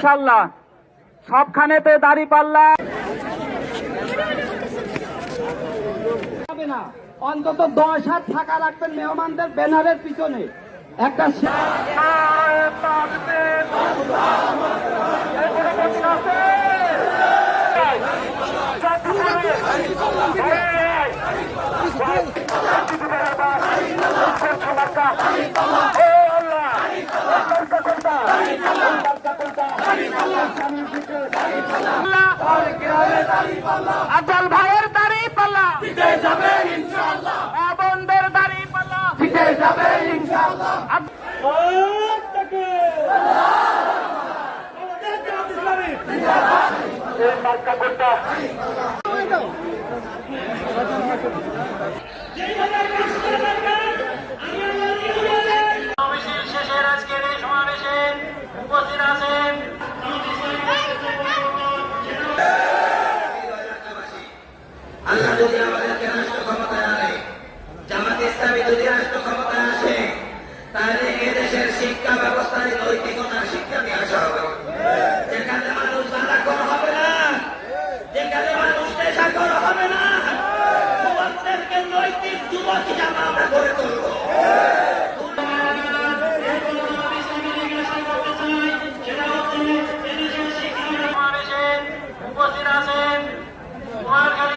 ইনশাআল্লাহ সবখানেতে দাঁড়িপাল্লা না, অন্তত 10 হাত ফাঁকা রাখবেন মেহমানদের ব্যানারের পিছনে একটা আফজাল ভাইয়ের দাঁড়িপাল্লা জিতে যাবে ইনশাআল্লাহ।